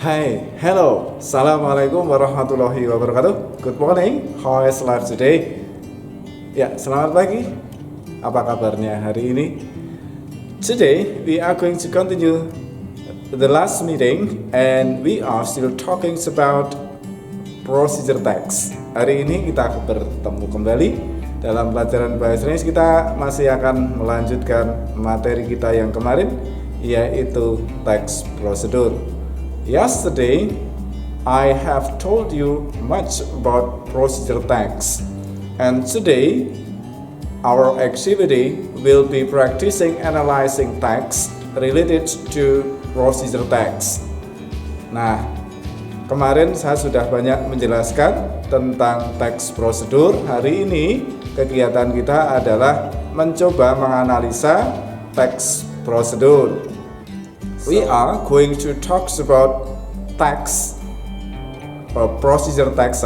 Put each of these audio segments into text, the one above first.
Hi, hello, Assalamualaikum warahmatullahi wabarakatuh. Good morning, how is life today? Ya, selamat pagi. Apa kabarnya hari ini? Today we are going to continue the last meeting and we are still talking about procedure text. Hari ini kita akan bertemu kembali dalam pelajaran bahasa Indonesia. Kita masih akan melanjutkan materi kita yang kemarin, yaitu text procedure. Yesterday, I have told you much about procedure text, and today, our activity will be practicing analyzing text related to procedure text. Nah, kemarin saya sudah banyak menjelaskan tentang text prosedur. Hari ini kegiatan kita adalah mencoba menganalisa text prosedur. We are going to talk about text, procedure text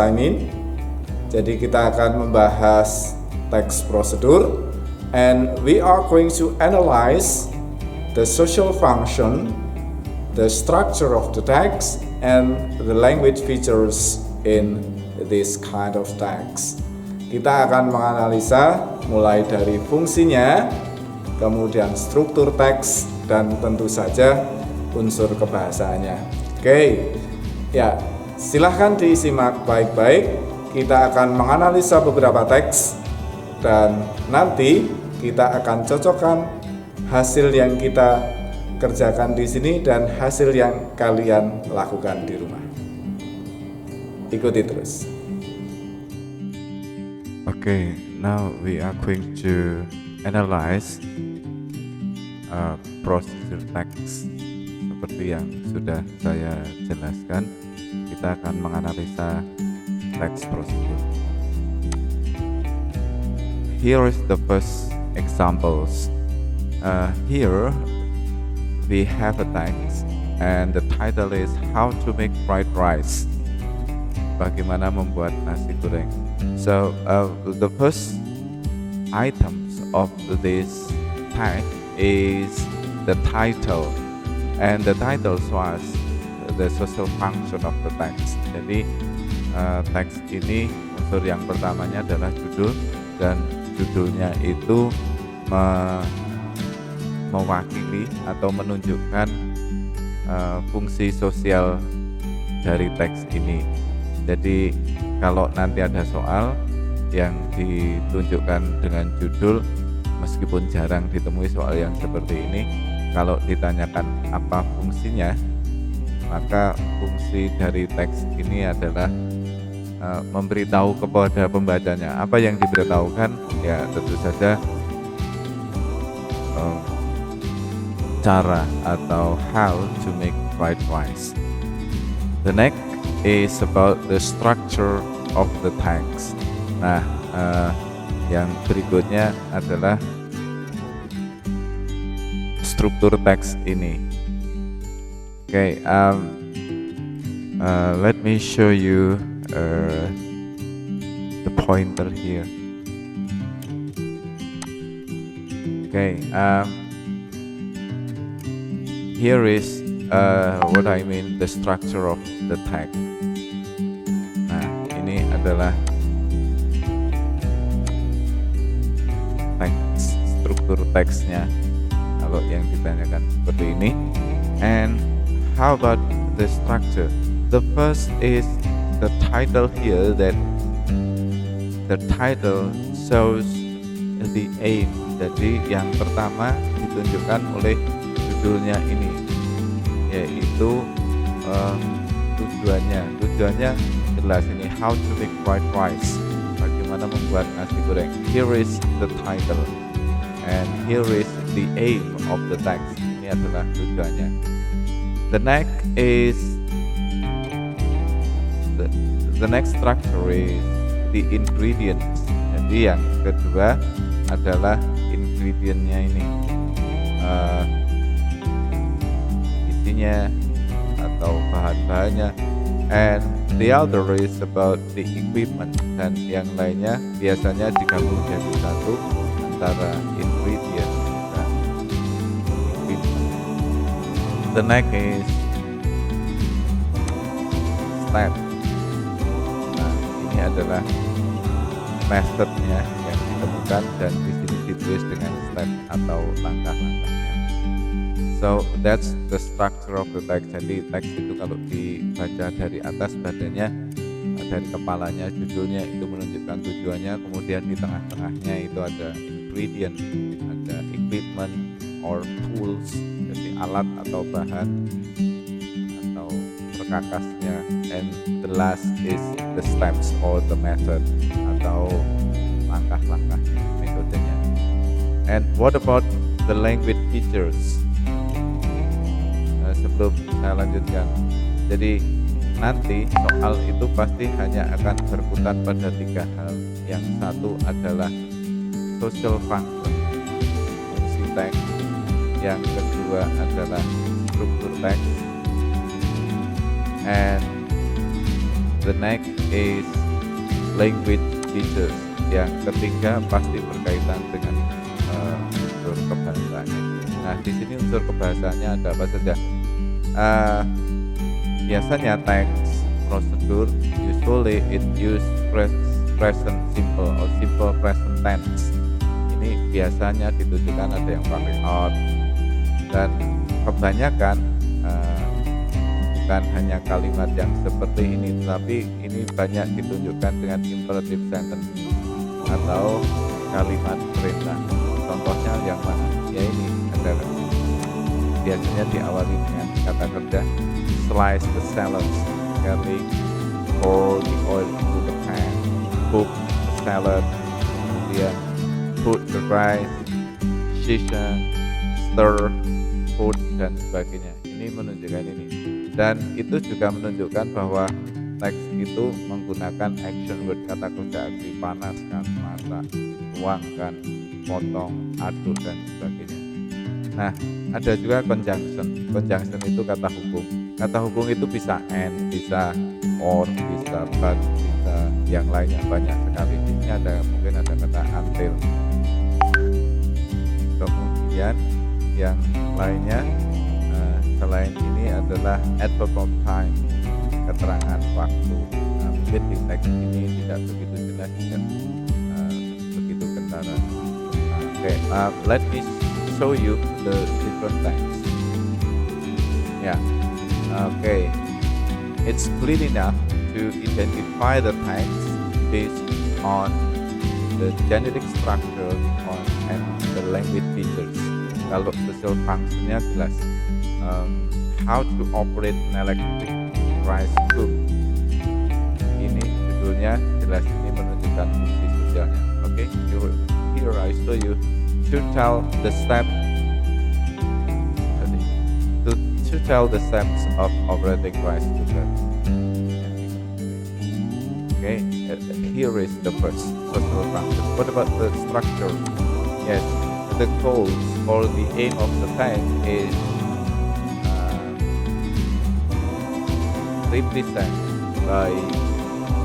Jadi kita akan membahas text prosedur, and we are going to analyze the social function, the structure of the text, and the language features in this kind of text. Kita akan menganalisa mulai dari fungsinya, kemudian struktur teks, dan tentu saja unsur kebahasaannya. Oke, ya silahkan disimak baik-baik. Kita akan menganalisa beberapa teks dan nanti kita akan cocokkan hasil yang kita kerjakan di sini dan hasil yang kalian lakukan di rumah. Ikuti terus. Okay, now we are going to analyze procedure text. Seperti yang sudah saya jelaskan, kita akan menganalisa text procedure. Here is the first examples. Here we have a text and the title is How to Make Fried Rice. Bagaimana membuat nasi goreng. So the first items of this text is the title, and the title shows the social function of the text. Jadi teks ini unsur yang pertamanya adalah judul, dan judulnya itu mewakili atau menunjukkan fungsi sosial dari teks ini. Jadi kalau nanti ada soal yang ditunjukkan dengan judul, meskipun jarang ditemui soal yang seperti ini, kalau ditanyakan apa fungsinya, maka fungsi dari teks ini adalah memberitahu kepada pembacanya. Apa yang diberitahukan? Ya tentu saja cara atau how to make fried rice. The next is about the structure of the text. Nah, yang berikutnya adalah struktur teks ini. Okay, let me show you the pointer here. Okay, here is what I mean, the structure of the text. Nah, ini adalah teks, struktur teksnya kalau yang ditanyakan seperti ini. And how about the structure? The first is the title here, that the title shows the aim. Jadi yang pertama ditunjukkan oleh judulnya ini, yaitu tujuannya jelas ini, how to make fried rice, bagaimana membuat nasi goreng. Here is the title and here is the aim of the text. Ini adalah tujuannya. The next is the next structure is the ingredients. Jadi yang kedua adalah ingredientnya ini, isinya atau bahan-bahannya. And the other is about the equipment, dan yang lainnya biasanya digabung jadi satu antara ingredient dan equipment. The next is step. Nah, ini adalah methodnya yang ditemukan dan di sini ditulis dengan step atau langkah-langkahnya. So that's the structure of the text. Jadi teks itu kalau dibaca dari atas badannya, dari kepalanya, judulnya itu menunjukkan tujuannya, kemudian di tengah-tengahnya itu ada ingredient, ada equipment or tools, jadi alat atau bahan atau perkakasnya, and the last is the steps or the method atau langkah-langkahnya, metodenya. And what about the language features? Sebelum saya lanjutkan, jadi nanti soal itu pasti hanya akan berkutat pada 3 hal. Yang satu adalah social function, fungsi teks. Yang kedua adalah struktur teks. And the next is language features. Yang ketiga pasti berkaitan dengan unsur kebahasaannya. Nah, di sini unsur kebahasaannya ada apa saja? Biasanya teks prosedur usually it use present simple or simple present tense. Ini biasanya ditujukan ada yang pakai ought, dan kebanyakan bukan hanya kalimat yang seperti ini, tapi ini banyak ditunjukkan dengan imperative sentence atau kalimat perintah. Contohnya yang mana? Ya ini adalah biasanya diawali dengan kata kerja slice the salad, garlic, pour the oil into the pan, cook the salad, kemudian put the rice, season, stir, put, dan sebagainya. Ini menunjukkan ini, dan itu juga menunjukkan bahwa teks itu menggunakan action word, kata kerja aktif, panaskan, masak, tuangkan, potong, aduk, dan sebagainya. Nah, ada juga conjunction. Conjunction itu kata hubung. Kata hubung itu bisa and, bisa or, bisa but, bisa yang lainnya, banyak sekali. Di sini ada mungkin ada kata until. Kemudian yang lainnya selain ini adalah adverb of time, keterangan waktu. Nah, mungkin di teks ini tidak begitu jelas, tidak begitu kentara. Let me show you the different text. Yeah. It's clear enough to identify the text based on the genetic structure and the language features. Kalau social functionnya jelas. How to operate an electric rice cook. Ini judulnya jelas, ini menunjukkan fungsi sosialnya. Here I show you to tell the steps of operating rice cooker. Here is the first social function. What about the structure? Yes, the goals or the aim of the text is represent by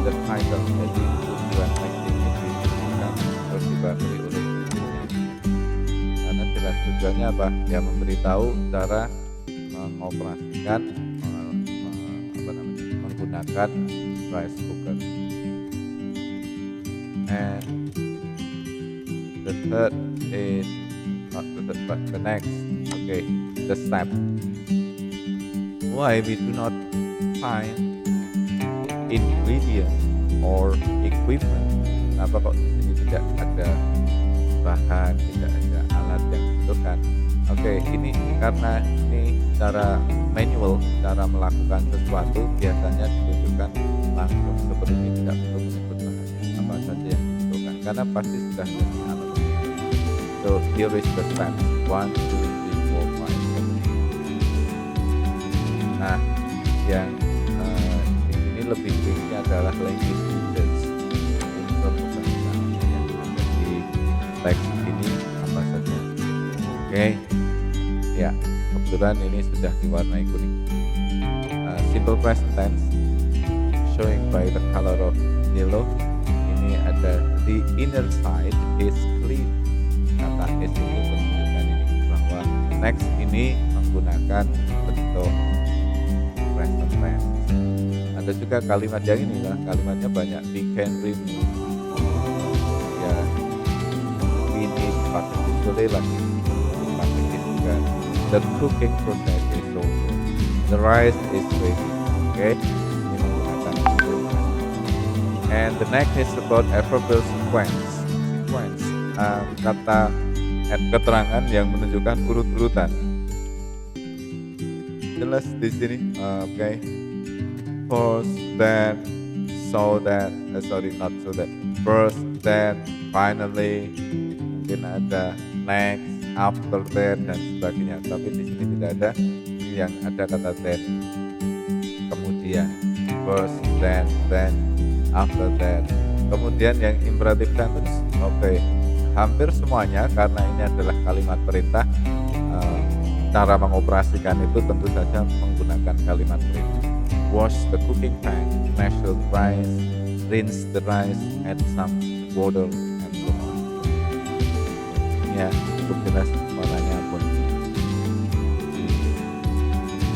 the title. Jadi tujuan teks ini ditentukan atau dibangun oleh judulnya. Karena jelas tujuannya apa? Ya, memberitahu cara mengoperasikan menggunakan rice cooker. And the third is not the third but the next. The step. Why we do not find ingredient or equipment? Kenapa kok di sini tidak ada bahan, tidak ada alat yang dibutuhkan? Ini karena ini cara manual, cara melakukan sesuatu biasanya ditunjukkan langsung seperti ini, tidak perlu menyebut bahannya apa saja yang dibutuhkan karena pasti sudah ada alat. So here is the steps 1, 2, 3, 4, 5, 7. Nah, yang di sini lebih ringkih adalah language features, unsur kebahasaan yang ada di teks ini apa saja. Ya, kebetulan ini sudah diwarnai kuning. Simple present tense showing by the color of yellow. Ini ada the inner side is clean. Kata is ini menunjukkan ini bahwa text ini menggunakan bentuk present tense ada juga kalimat yang ini lah, kalimatnya banyak. We can remove, ya, we need pakai display lagi, pakai ini juga. The cooking process is over, the rice is ready. Oke, ini menggunakan sebelumnya. And the next is about verbal sequence. Kata keterangan yang menunjukkan urut-urutan. Jelas di sini, oke. First, then, so that, not so that. First, then, finally, mungkin ada next, after that, dan sebagainya. Tapi di sini tidak ada, yang ada kata then. Kemudian, first, then, after that. Kemudian yang imperatif sentence, oke. Hampir semuanya karena ini adalah kalimat perintah. Cara mengoperasikan itu tentu saja menggunakan kalimat perintah. Wash the cooking pan, measure the rice, rinse the rice, add some water, and so on. Ya, cukup jelas warnanya pun.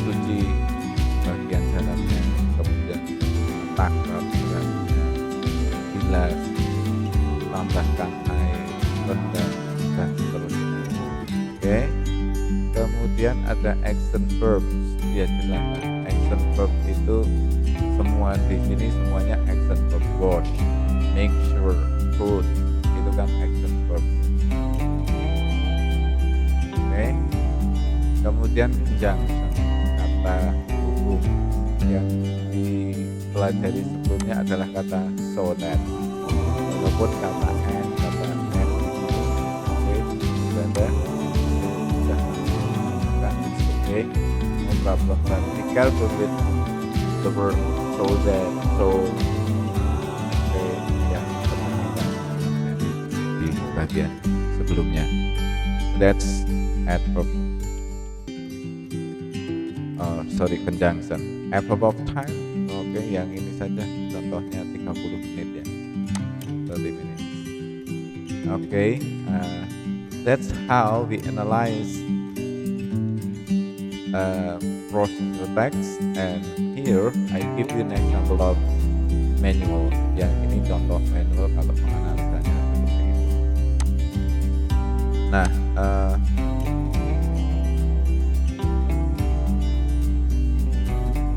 Cuci bagian dalamnya, kemudian takar berasnya, bilas, tambahkan air, rendam, dan seterusnya. Oke. Kemudian ada action verbs. Ya jelas, action verb itu semua di sini semuanya action verb. Wash, make sure, put, itu kan action verb. Oke. Kemudian conjunction, kata hubung yang dipelajari sebelumnya adalah kata so that, walaupun kata and, kata and. Oke, sudah ada. Okay, no problem. But be careful with the word so that, so. Okay, ya, perhatikan di bagian sebelumnya. That's adverb. Conjunction. Adverb of time. Oke, yang ini saja. Contohnya 30 menit ya. 30 minutes. Okay, that's how we analyze procedure text, and here I give you an example of manual. Yang ini contoh manual kalau menganalisanya seperti itu. Nah,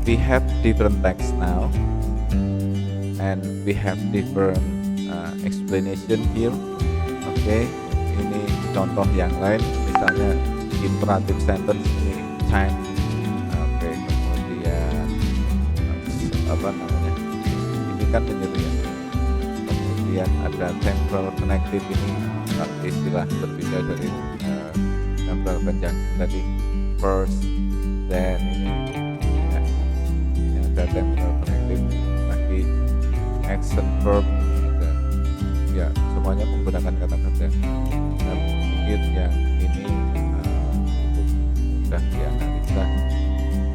we have different text now, and we have different explanation here. Oke, ini contoh yang lain, misalnya imperative sentence ini time. Oke, kemudian apa namanya? Ini kan menyeru ya. Kemudian ada temporal connective, ini istilah berbeda dari temporal conjunction tadi. First, then ini ada temporal connective lagi, action verb ada. Ya, semuanya menggunakan kata kerja. Nah, pikir yang ini mudah dianalisa,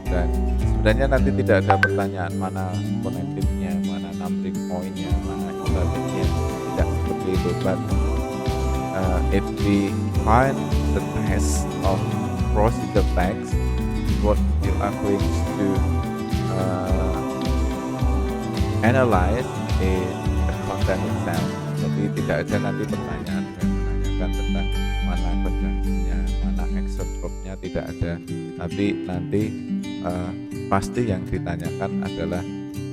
dan sebenarnya nanti tidak ada pertanyaan mana connectivenya, mana numbering pointnya, mana imperatifnya, tidak seperti itu. But if we find the test of procedure text, what you are going to analyze is the content itself. Jadi tidak ada nanti pertanyaan yang menanyakan tentang mana conjunctionnya, mana action verbnya, tidak ada. Tapi nanti pasti yang ditanyakan adalah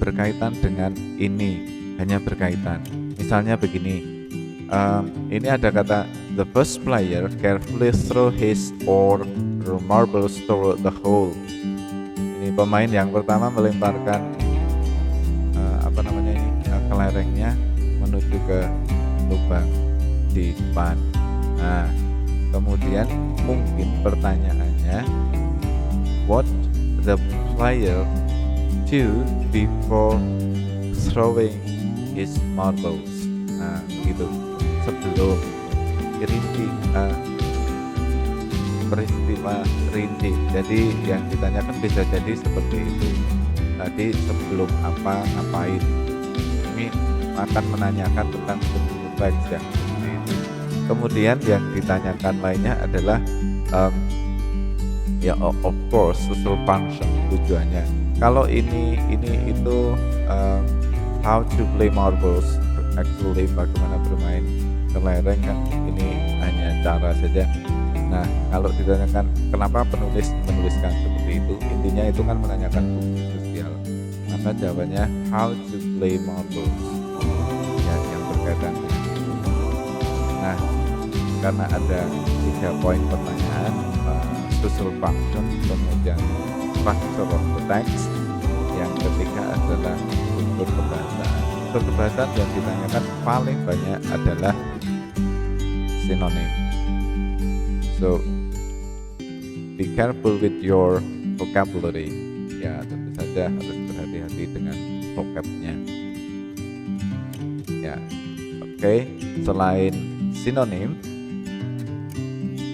berkaitan dengan ini, hanya berkaitan. Misalnya begini, ini ada kata the first player carefully throw his or her marbles toward the hole. Ini pemain yang pertama melemparkan kelerengnya menuju ke lubang di depan. Nah, kemudian mungkin pertanyaannya, what the player do before throwing his marbles. Nah, gitu. Sebelum rinci, peristiwa rinci. Jadi yang ditanyakan bisa jadi seperti itu. Tadi sebelum apa, ngapain. Ini akan menanyakan tentang bentuk teks yang seperti itu. Kemudian yang ditanyakan lainnya adalah ya of course social function, tujuannya. kalau ini itu how to play marbles, actually bagaimana bermain kelereng kan, ini hanya cara saja. Nah, kalau ditanyakan kenapa penulis menuliskan seperti itu, intinya itu kan menanyakan fungsi sosial. Maka jawabannya how to play marbles, ya, yang berkaitan dengan itu. Nah, karena ada 3 poin pertanyaan, social function, kemudian structure of the text, yang ketiga adalah unsur kebahasaan. Unsur kebahasaan yang ditanyakan paling banyak adalah sinonim. So be careful with your vocabulary. Ya, tentu saja harus berhati-hati dengan vocabnya. Ya, oke. Selain sinonim,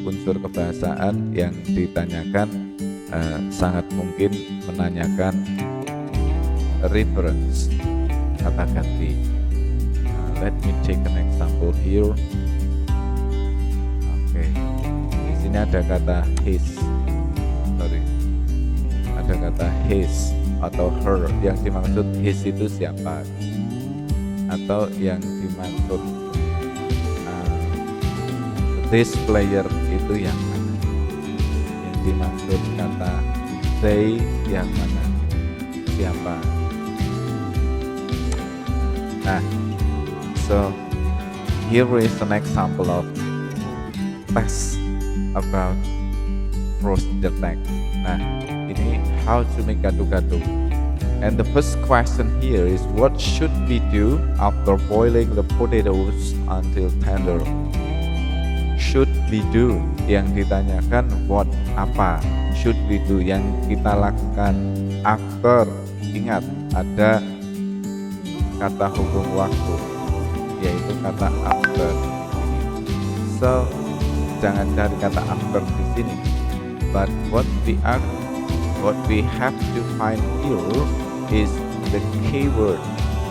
unsur kebahasaan yang ditanyakan sangat mungkin menanyakan reference, kata ganti. Let me take an example here. Oke, di sini ada kata his, ada kata his atau her. Yang dimaksud his itu siapa, atau yang dimaksud this player itu yang mana, yang dimaksud kata they yang mana, siapa. Nah, so here is an example of text about procedure text. Nah, ini how to make gado-gado. And the first question here is what should we do after boiling the potatoes until tender? Should we do, yang ditanyakan what, apa. Should we do, yang kita lakukan. After, ingat ada kata hubung waktu, yaitu kata after. So jangan cari kata after di sini, but what we have to find here is the keyword.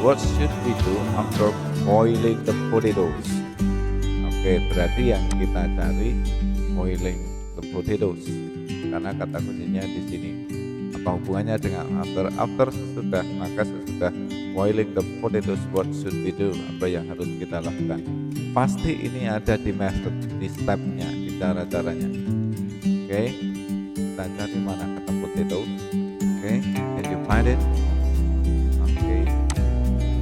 What should we do after boiling the potatoes? Oke, berarti yang kita cari boiling the potatoes, karena kata kuncinya di sini. Apa hubungannya dengan after? After sesudah, maka sesudah boiling the potatoes, what should we do? Apa yang harus kita lakukan? Pasti ini ada di method, di stepnya, di cara-caranya. Oke, kita cari mana kata potato. Oke, can you find it? Oke,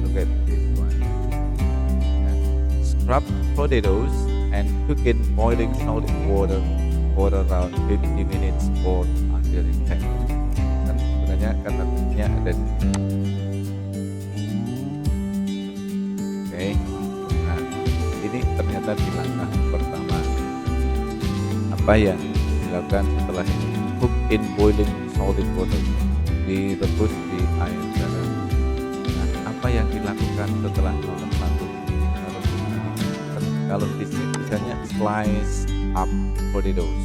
look at this one. Scrub potatoes and cook in boiling salted water for around 50 minutes or until it tender. Dan sebenarnya kata kuncinya ada di sini. Oke, nah ini ternyata di langkah pertama. Apa yang dilakukan setelah ini? Cook in boiling salted water, direbus di air garam. Nah, apa yang dilakukan setelah nomor 1 ini? Kalau di sini misalnya slice up potatoes,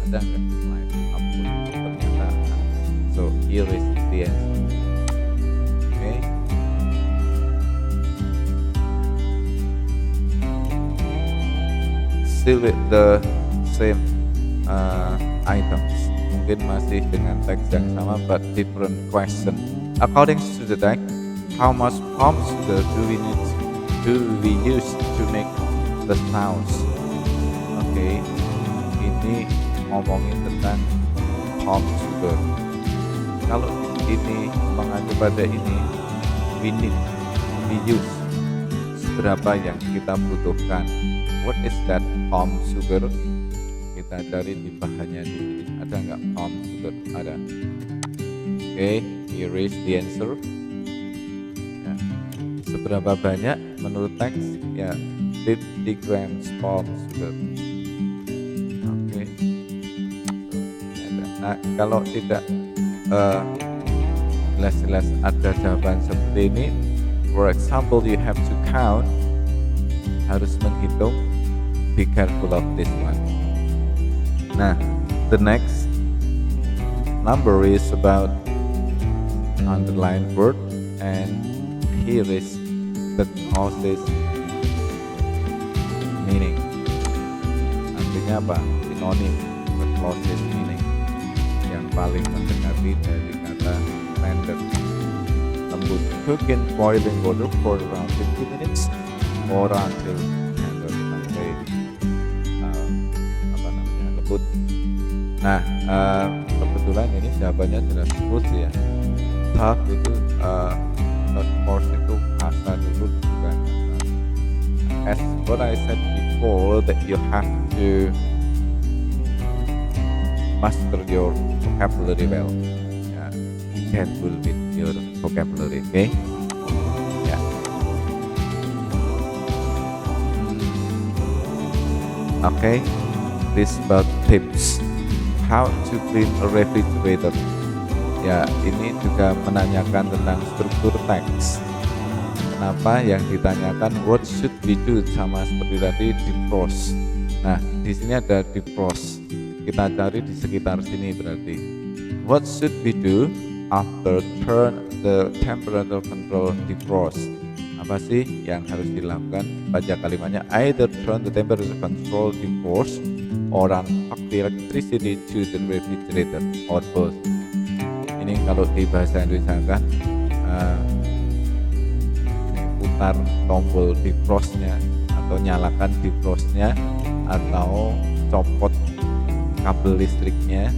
ada nggak slice up potatoes? Ternyata ada. So here is the answer. Okay. Still with the same items, mungkin masih dengan teks yang sama but different question. According to the text, how much palm sugar do we use to make the sounds? Oke, ini ngomongin tentang palm sugar. Kalau ini mengacu pada ini, we use, seberapa yang kita butuhkan. What is that palm sugar? Kita cari di bahannya di sini. Ada nggak palm sugar? Ada. Oke, here is the answer. Ya. Seberapa banyak menurut teks? Ya, 50 grams palm sugar. Oke. Nah, kalau tidak jelas-jelas ada jawaban seperti ini. For example, you have to count. Harus menghitung. Be careful of this one. Nah, the next number is about underlined word, and here is the closest meaning. Artinya apa? Sinonim, the closest meaning, yang paling mendekati dari kata tender. Lembut. Cook in boiling water for around 50 minutes or until tender sampai lembut. Nah, kebetulan ini jawabannya jelas smooth ya. Tough itu not coarse itu kasar, itu bukan kasar. As what I said before, that you have to master your vocabulary well. Yeah, be careful with your vocabulary, okay? Yeah. Okay, this about tips how to clean a refrigerator. Ya, ini juga menanyakan tentang struktur teks. Kenapa yang ditanyakan what should we do, sama seperti tadi defrost. Nah, di sini ada defrost. Kita cari di sekitar sini berarti. What should we do after turn the temperature control defrost? Apa sih yang harus dilakukan? Baca kalimatnya, either turn the temperature control defrost or unplug the electricity to the refrigerator or both. Ini kalau di bahasa Indonesia kan ini putar tombol defrostnya atau nyalakan defrostnya atau copot kabel listriknya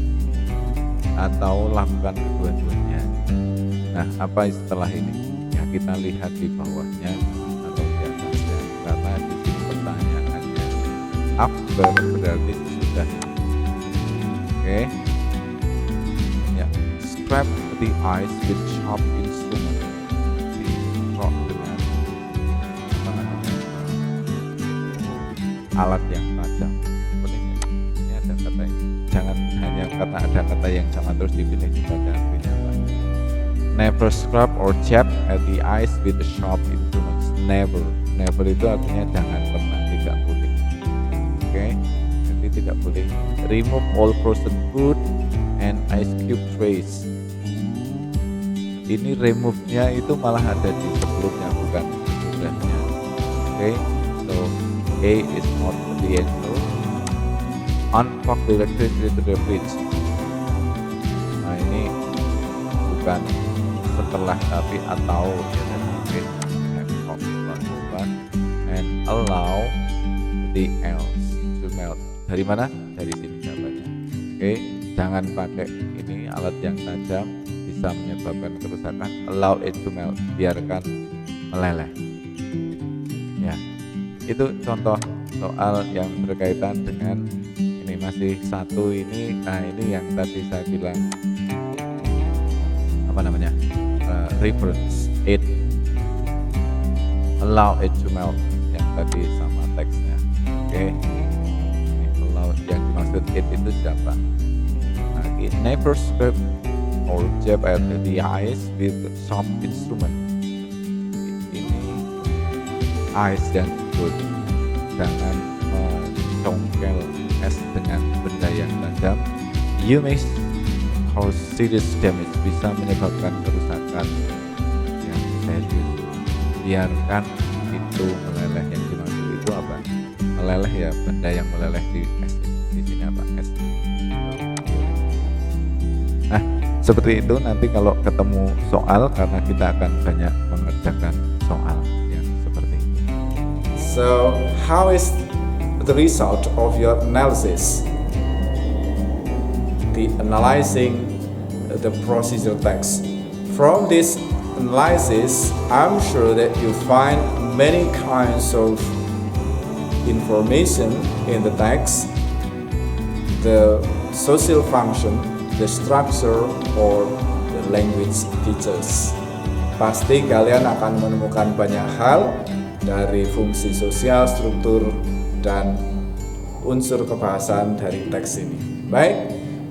atau lakukan kedua-duanya. Nah, apa setelah ini? Ya, kita lihat di bawahnya atau di atasnya, karena di sini pertanyaannya after berarti sudah. Oke. Ya, scrape the ice with sharp instrument. Dikerok dengan apa namanya, alat yang tajam. Ini ada kata ini. Jangan hanya karena ada kata yang sama terus dipilih, dibaca artinya apa. Never scrub or jab at the ice with sharp instruments. Never. Never itu artinya jangan pernah, tidak boleh. Oke, jadi tidak boleh. Remove all frozen food and ice cube trays. Ini remove-nya itu malah ada di sebelumnya, bukan sesudahnya. Oke, so A is not the answer. Unplug the electricity to the fridge. Nah, ini bukan setelah tapi atau ya, okay. And allow the else to melt. Dari mana? Dari sini jawabannya. Oke, jangan pakai ini alat yang tajam, bisa menyebabkan kerusakan. Allow it to melt, biarkan meleleh. Ya, itu contoh soal yang berkaitan dengan ini. Masih satu ini. Nah, ini yang tadi saya bilang apa namanya, reference it, allow it to melt, yang tadi sama teksnya. Oke, ini allow, yang dimaksud it itu siapa? Lagi, never scrape or jab at the ice with sharp instrument. Ini ice yang good, jangan mencongkel es dengan benda yang tajam. You may cause serious damage, bisa menyebabkan kerusakan yang serius. Biarkan itu meleleh. Yang dimaksud itu apa? Meleleh ya, benda yang meleleh di es. Di sini apa? Es. Nah, seperti itu. Nanti kalau ketemu soal, karena kita akan banyak mengerjakan soal yang seperti ini. So, how is the result of your analysis? The analyzing the procedural text. From this analysis, I'm sure that you find many kinds of information in the text, the social function, the structure, or the language features. Pasti kalian akan menemukan banyak hal dari fungsi sosial, struktur, dan unsur kebahasan dari teks ini. Baik,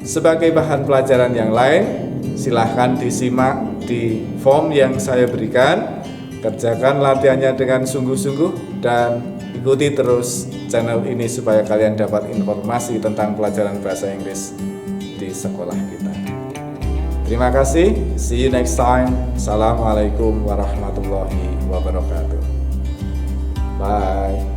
sebagai bahan pelajaran yang lain, silahkan disimak di form yang saya berikan. Kerjakan latihannya dengan sungguh-sungguh dan ikuti terus channel ini supaya kalian dapat informasi tentang pelajaran bahasa Inggris di sekolah kita. Terima kasih, see you next time. Assalamualaikum warahmatullahi wabarakatuh. Bye.